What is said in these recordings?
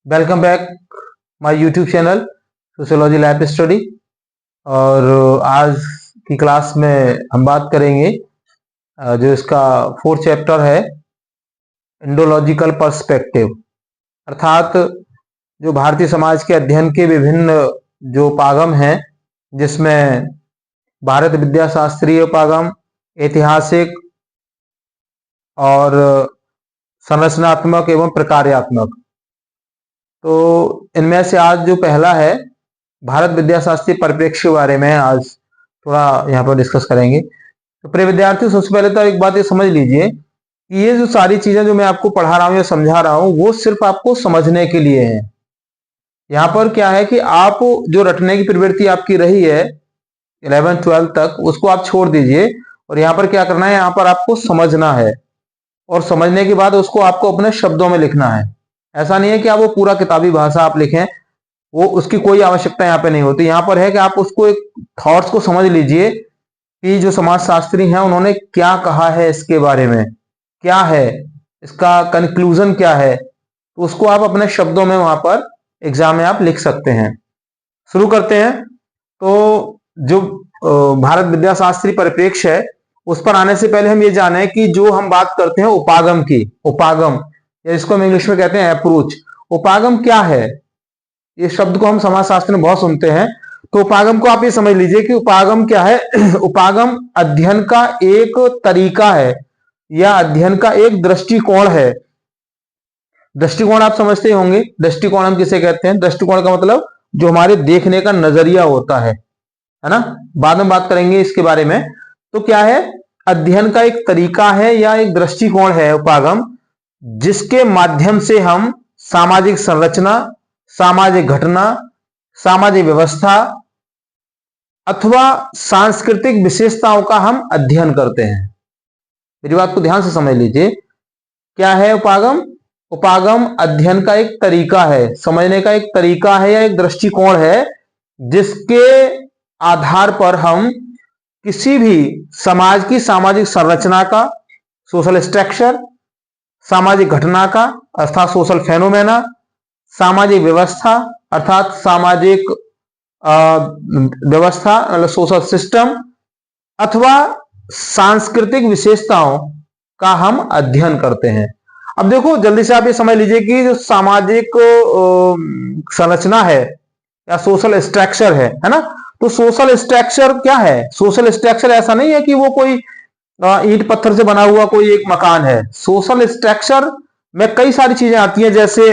Welcome back my YouTube channel sociology lab study. और आज की क्लास में हम बात करेंगे जो इसका फोर्थ चैप्टर है, इंडोलॉजिकल पर्सपेक्टिव, अर्थात जो भारतीय समाज के अध्ययन के विभिन्न जो उपागम हैं, जिसमें भारत विद्या शास्त्रीय उपागम, ऐतिहासिक और संरचनात्मक एवं प्रकार्यात्मक। तो इनमें से आज जो पहला है, भारत विद्याशास्त्री परिप्रेक्ष्य के बारे में आज थोड़ा यहाँ पर डिस्कस करेंगे। तो प्रिय विद्यार्थियों, सबसे पहले तो एक बात ये समझ लीजिए कि ये जो सारी चीजें जो मैं आपको पढ़ा रहा हूँ या समझा रहा हूँ, वो सिर्फ आपको समझने के लिए है। यहाँ पर क्या है कि आप जो रटने की प्रवृत्ति आपकी रही है 11th 12th तक, उसको आप छोड़ दीजिए और यहाँ पर क्या करना है, यहाँ पर आपको समझना है और समझने के बाद उसको आपको अपने शब्दों में लिखना है। ऐसा नहीं है कि आप वो पूरा किताबी भाषा आप लिखें, वो उसकी कोई आवश्यकता यहाँ पे नहीं होती। यहाँ पर है कि आप उसको एक थॉट्स को समझ लीजिए कि जो समाजशास्त्री हैं उन्होंने क्या कहा है, इसके बारे में क्या है, इसका कंक्लूजन क्या है, तो उसको आप अपने शब्दों में वहां पर एग्जाम में आप लिख सकते हैं। शुरू करते हैं। तो जो भारत विद्याशास्त्री परिप्रेक्ष्य है, उस पर आने से पहले हम ये जाने कि जो हम बात करते हैं उपागम की, उपागम या इसको हम इंग्लिश में कहते हैं अप्रोच। उपागम क्या है, ये शब्द को हम समाजशास्त्र में बहुत सुनते हैं। तो उपागम को आप ये समझ लीजिए कि उपागम क्या है। उपागम अध्ययन का एक तरीका है या अध्ययन का एक दृष्टिकोण है। दृष्टिकोण आप समझते होंगे, दृष्टिकोण हम किसे कहते हैं। दृष्टिकोण का मतलब जो हमारे देखने का नजरिया होता है ना। बाद में बात करेंगे इसके बारे में। तो क्या है, अध्ययन का एक तरीका है या एक दृष्टिकोण है उपागम, जिसके माध्यम से हम सामाजिक संरचना, सामाजिक घटना, सामाजिक व्यवस्था अथवा सांस्कृतिक विशेषताओं का हम अध्ययन करते हैं। मेरी बात को ध्यान से समझ लीजिए। क्या है उपागम? उपागम अध्ययन का एक तरीका है, समझने का एक तरीका है या एक दृष्टिकोण है, जिसके आधार पर हम किसी भी समाज की सामाजिक संरचना का, सोशल स्ट्रक्चर, सामाजिक घटना का अर्थात सोशल फेनोमेना, सामाजिक व्यवस्था अर्थात सामाजिक व्यवस्था मतलब सोशल सिस्टम, अथवा सांस्कृतिक विशेषताओं का हम अध्ययन करते हैं। अब देखो, जल्दी से आप ये समझ लीजिए कि जो सामाजिक संरचना है या सोशल स्ट्रक्चर है ना। तो सोशल स्ट्रक्चर क्या है? सोशल स्ट्रक्चर ऐसा नहीं है कि वो कोई ईंट पत्थर से बना हुआ कोई एक मकान है। सोशल स्ट्रक्चर में कई सारी चीजें आती हैं, जैसे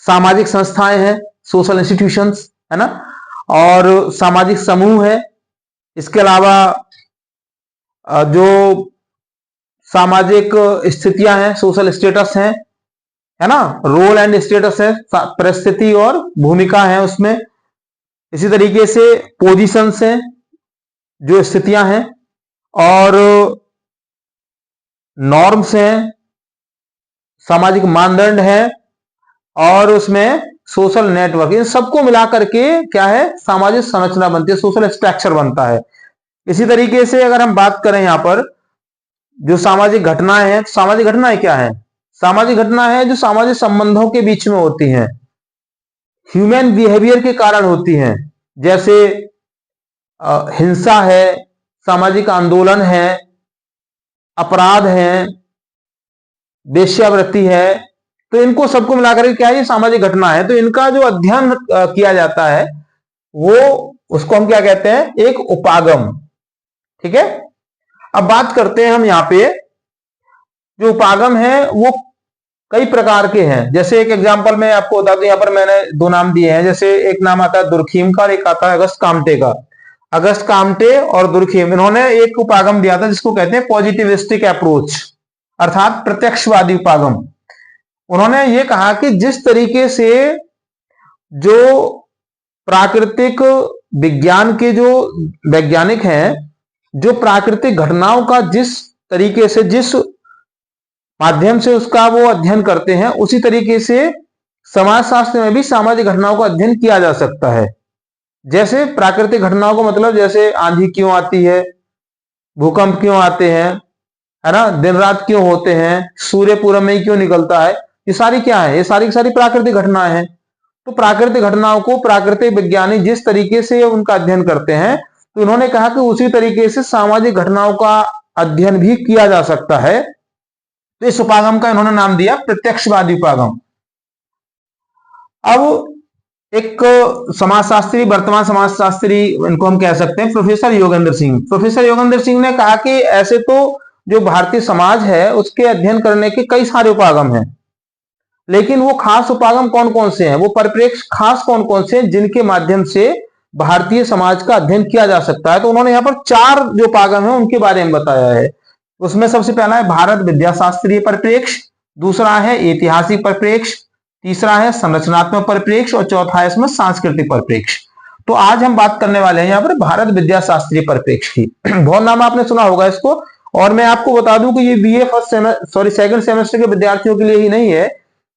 सामाजिक संस्थाएं हैं, सोशल इंस्टीट्यूशंस है ना, और सामाजिक समूह है। इसके अलावा जो सामाजिक स्थितियां हैं, सोशल स्टेटस हैं, है ना, रोल एंड स्टेटस है, परिस्थिति और भूमिका है उसमें। इसी तरीके से पोजीशंस हैं, जो स्थितियां हैं, और नॉर्म्स हैं, सामाजिक मानदंड है, और उसमें सोशल नेटवर्क। इन सबको मिलाकर के क्या है, सामाजिक संरचना बनती है, सोशल स्ट्रक्चर बनता है। इसी तरीके से अगर हम बात करें यहाँ पर जो सामाजिक घटनाएं हैं, तो सामाजिक घटनाएं क्या है? सामाजिक घटना है जो सामाजिक संबंधों के बीच में होती हैं, ह्यूमन बिहेवियर के कारण होती हैं, जैसे हिंसा है, सामाजिक आंदोलन है, अपराध है, वेश्यावृत्ति है। तो इनको सबको मिलाकर के क्या है, ये सामाजिक घटना है। तो इनका जो अध्ययन किया जाता है, वो उसको हम क्या कहते हैं, एक उपागम। ठीक है। अब बात करते हैं हम यहाँ पे, जो उपागम है वो कई प्रकार के हैं। जैसे एक एग्जांपल मैं आपको बता दूं, यहाँ पर मैंने दो नाम दिए हैं। जैसे एक नाम आता है दुर्खीम का और एक आता है अगस्त कामटे का। अगस्त कामटे और दुर्खीम, इन्होंने एक उपागम दिया था जिसको कहते हैं पॉजिटिविस्टिक अप्रोच, अर्थात प्रत्यक्षवादी उपागम। उन्होंने ये कहा कि जिस तरीके से जो प्राकृतिक विज्ञान के जो वैज्ञानिक हैं, जो प्राकृतिक घटनाओं का जिस तरीके से, जिस माध्यम से उसका वो अध्ययन करते हैं, उसी तरीके से समाजशास्त्र में भी सामाजिक घटनाओं का अध्ययन किया जा सकता है। जैसे प्राकृतिक घटनाओं को मतलब, जैसे आंधी क्यों आती है, भूकंप क्यों आते हैं, है ना, दिन रात क्यों होते हैं, सूर्य पूरब में क्यों निकलता है। ये सारी क्या है, ये सारी की सारी प्राकृतिक घटनाएं हैं। तो प्राकृतिक घटनाओं को प्राकृतिक विज्ञानी जिस तरीके से उनका अध्ययन करते हैं, तो उन्होंने कहा कि उसी तरीके से सामाजिक घटनाओं का अध्ययन भी किया जा सकता है। तो इस उपागम का इन्होंने नाम दिया प्रत्यक्षवादी उपागम। अब एक समाजशास्त्री, वर्तमान समाजशास्त्री इनको हम कह सकते हैं, प्रोफेसर योगेंद्र सिंह। प्रोफेसर योगेंद्र सिंह ने कहा कि ऐसे तो जो भारतीय समाज है उसके अध्ययन करने के कई सारे उपागम हैं, लेकिन वो खास उपागम कौन कौन से हैं, वो परिप्रेक्ष्य खास कौन कौन से हैं जिनके माध्यम से भारतीय समाज का अध्ययन किया जा सकता है। तो उन्होंने यहाँ पर 4 जो उपागम है उनके बारे में बताया है। उसमें सबसे पहला है भारत विद्याशास्त्रीय परिप्रेक्ष्य, दूसरा है ऐतिहासिक परिप्रेक्ष्य, तीसरा है संरचनात्मक परिप्रेक्ष्य और चौथा है इसमें सांस्कृतिक परिप्रेक्ष्य। तो आज हम बात करने वाले हैं यहाँ पर भारत विद्याशास्त्रीय परिप्रेक्ष्य की। बहुत नाम आपने सुना होगा इसको। और मैं आपको बता दूं कि ये बीए सेकंड सेमेस्टर के विद्यार्थियों के लिए ही नहीं है,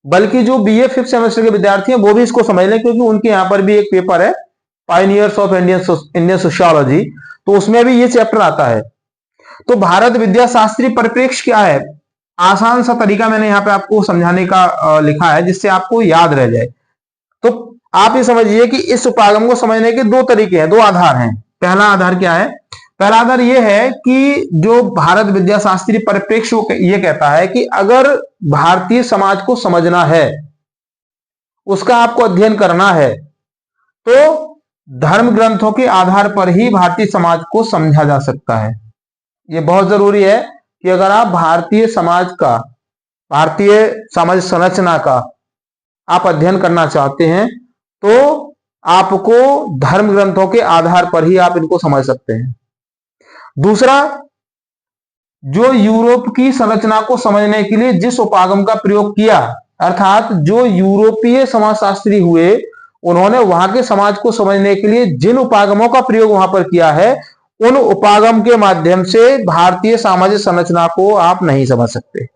बल्कि जो बीए 5th सेमेस्टर के विद्यार्थी हैं वो भी इसको समझ लें, क्योंकि उनके यहाँ पर भी एक पेपर है पायनियर्स ऑफ इंडियन सोशियोलॉजी, तो उसमें भी ये चैप्टर आता है। तो भारत विद्याशास्त्रीय परिप्रेक्ष्य क्या है, आसान सा तरीका मैंने यहाँ पे आपको समझाने का लिखा है जिससे आपको याद रह जाए। तो आप ये समझिए कि इस उपागम को समझने के 2 तरीके हैं, 2 आधार हैं। पहला आधार क्या है, पहला आधार यह है कि जो भारत विद्याशास्त्रीय परिप्रेक्ष्य ये कहता है कि अगर भारतीय समाज को समझना है, उसका आपको अध्ययन करना है, तो धर्म ग्रंथों के आधार पर ही भारतीय समाज को समझा जा सकता है। यह बहुत जरूरी है कि अगर आप भारतीय समाज का, भारतीय समाज संरचना का आप अध्ययन करना चाहते हैं, तो आपको धर्म ग्रंथों के आधार पर ही आप इनको समझ सकते हैं। दूसरा, जो यूरोप की संरचना को समझने के लिए जिस उपागम का प्रयोग किया, अर्थात जो यूरोपीय समाजशास्त्री हुए, उन्होंने वहां के समाज को समझने के लिए जिन उपागमों का प्रयोग वहां पर किया है, उन उपागम के माध्यम से भारतीय सामाजिक संरचना को आप नहीं समझ सकते।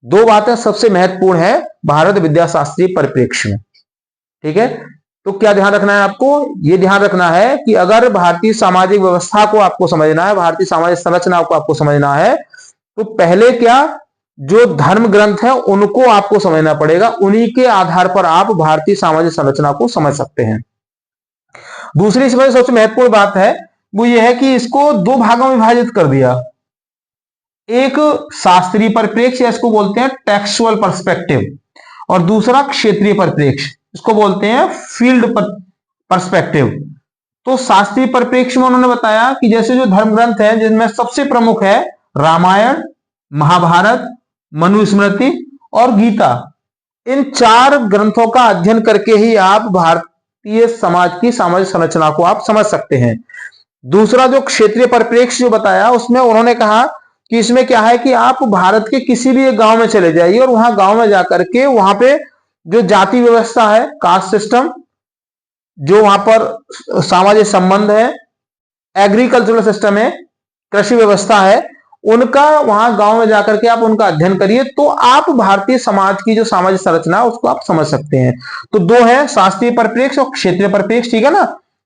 2 बातें सबसे महत्वपूर्ण है भारत विद्याशास्त्रीय परिप्रेक्ष्य में, ठीक है। तो क्या ध्यान रखना है आपको, यह ध्यान रखना है कि अगर भारतीय सामाजिक व्यवस्था को आपको समझना है, भारतीय सामाजिक संरचना को आपको समझना है, तो पहले क्या, जो धर्म ग्रंथ है उनको आपको समझना पड़ेगा, उन्हीं के आधार पर आप भारतीय सामाजिक संरचना को समझ सकते हैं। दूसरी इसमें सबसे महत्वपूर्ण बात है वो ये है कि इसको 2 भागों में विभाजित कर दिया। एक शास्त्रीय परिप्रेक्ष्य, इसको बोलते हैं टेक्सुअल पर्सपेक्टिव, और दूसरा क्षेत्रीय परिप्रेक्ष्य, इसको बोलते हैं फील्ड पर्सपेक्टिव। तो शास्त्रीय परिप्रेक्ष्य में उन्होंने बताया कि जैसे जो धर्म ग्रंथ है, जिनमें सबसे प्रमुख है रामायण, महाभारत, मनुस्मृति और गीता, इन 4 ग्रंथों का अध्ययन करके ही आप भारतीय समाज की सामाजिक संरचना को आप समझ सकते हैं। दूसरा जो क्षेत्रीय परिप्रेक्ष्य जो बताया, उसमें उन्होंने कहा कि इसमें क्या है कि आप भारत के किसी भी एक गांव में चले जाइए और वहां गांव में जाकर के वहां पे जो जाति व्यवस्था है, कास्ट सिस्टम, जो वहां पर सामाजिक संबंध है, एग्रीकल्चरल सिस्टम है, कृषि व्यवस्था है, उनका वहां गांव में जाकर के आप उनका अध्ययन करिए, तो आप भारतीय समाज की जो सामाजिक संरचना है उसको आप समझ सकते हैं। तो 2 है, शास्त्रीय परिप्रेक्ष्य और क्षेत्रीय परिप्रेक्ष्य, ठीक है ना।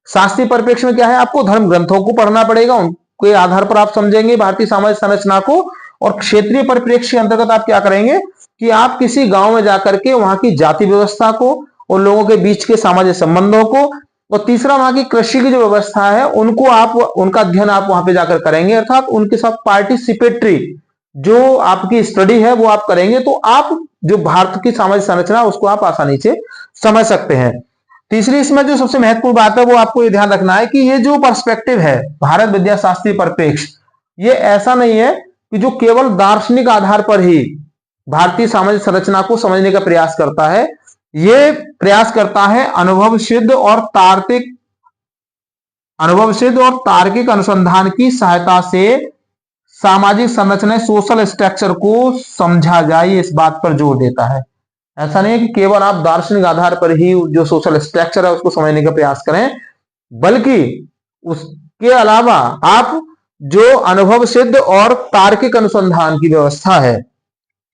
शास्त्रीय परिप्रेक्ष्य में क्या है, आपको धर्म ग्रंथों को पढ़ना पड़ेगा, उनके आधार पर आप समझेंगे भारतीय सामाजिक संरचना को। और क्षेत्रीय परिप्रेक्ष्य के अंतर्गत आप क्या करेंगे कि आप किसी गांव में जाकर के वहां की जाति व्यवस्था को और लोगों के बीच के सामाजिक संबंधों को, और तीसरा वहां की कृषि की जो व्यवस्था है उनको आप, उनका अध्ययन आप वहां पे जाकर करेंगे, अर्थात उनके साथ पार्टिसिपेटरी जो आपकी स्टडी है वो आप करेंगे, तो आप जो भारत की सामाजिक संरचना उसको आप आसानी से समझ सकते हैं। तीसरी इसमें जो सबसे महत्वपूर्ण बात है वो आपको ये ध्यान रखना है कि ये जो पर्सपेक्टिव है भारत विद्याशास्त्रीय परिप्रेक्ष्य, ये ऐसा नहीं है कि जो केवल दार्शनिक आधार पर ही भारतीय सामाजिक संरचना को समझने का प्रयास करता है। ये प्रयास करता है अनुभव सिद्ध और तार्किक अनुसंधान की सहायता से सामाजिक संरचना, सोशल स्ट्रक्चर को समझा जाए, इस बात पर जोर देता है। ऐसा नहीं है कि केवल आप दार्शनिक आधार पर ही जो सोशल स्ट्रक्चर है उसको समझने का प्रयास करें, बल्कि उसके अलावा आप जो अनुभव सिद्ध और तार्किक अनुसंधान की व्यवस्था है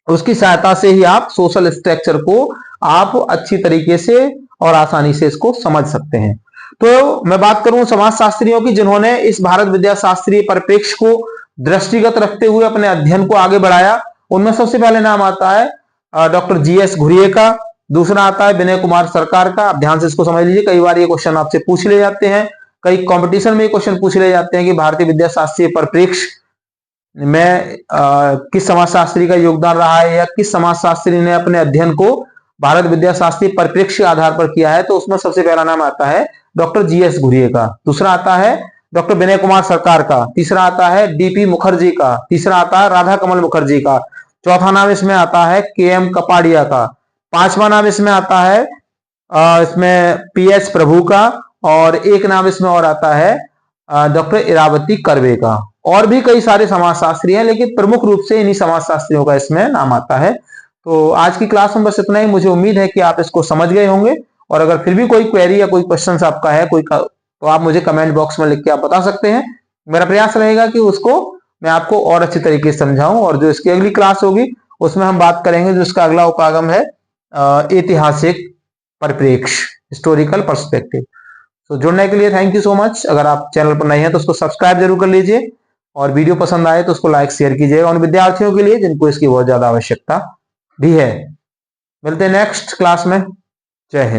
उसकी सहायता से ही आप सोशल स्ट्रक्चर को आप अच्छी तरीके से और आसानी से इसको समझ सकते हैं। तो मैं बात करूं समाजशास्त्रियों की जिन्होंने इस भारत विद्याशास्त्रीय परिप्रेक्ष्य को दृष्टिगत रखते हुए अपने अध्ययन को आगे बढ़ाया, उनमें सबसे पहले नाम आता है डॉक्टर जीएस घुरिये का। दूसरा आता है विनय कुमार सरकार का। आप ध्यान से इसको समझ लीजिए, कई बार ये क्वेश्चन आपसे पूछ ले जाते हैं, कई कंपटीशन में क्वेश्चन पूछ ले जाते हैं कि भारतीय विद्या शास्त्रीय परिप्रेक्ष्य में किस समाजशास्त्री का योगदान रहा है या किस समाजशास्त्री ने अपने अध्ययन को भारत विद्या शास्त्रीय परिप्रेक्ष्य के आधार पर किया है। तो उसमें सबसे पहला नाम आता है डॉक्टर जीएस घुरिये का। दूसरा आता है डॉक्टर विनय कुमार सरकार का। तीसरा आता है डीपी मुखर्जी का। तीसरा आता है राधा कमल मुखर्जी का। चौथा नाम इसमें आता है केएम कपाडिया का। पांचवा नाम इसमें आता है इसमें पीएच प्रभु का। और एक नाम इसमें और आता है डॉक्टर इरावती कर्वे का। और भी कई सारे समाजशास्त्री हैं, लेकिन प्रमुख रूप से इन्हीं समाजशास्त्रियों का इसमें नाम आता है। तो आज की क्लास में बस इतना ही। मुझे उम्मीद है कि आप इसको समझ गए होंगे, और अगर फिर भी कोई क्वेरी या कोई क्वेश्चन आपका है तो आप मुझे कमेंट बॉक्स में लिख के आप बता सकते हैं। मेरा प्रयास रहेगा कि उसको मैं आपको और अच्छी तरीके से समझाऊं। और जो इसकी अगली क्लास होगी उसमें हम बात करेंगे, जो इसका अगला उपागम है ऐतिहासिक परिप्रेक्ष्य, हिस्टोरिकल पर्सपेक्टिव। तो जुड़ने के लिए थैंक यू सो मच। अगर आप चैनल पर नए हैं तो उसको सब्सक्राइब जरूर कर लीजिए, और वीडियो पसंद आए तो उसको लाइक शेयर कीजिएगा उन विद्यार्थियों के लिए जिनको इसकी बहुत ज्यादा आवश्यकता भी है। मिलते हैं नेक्स्ट क्लास में। जय हिंद।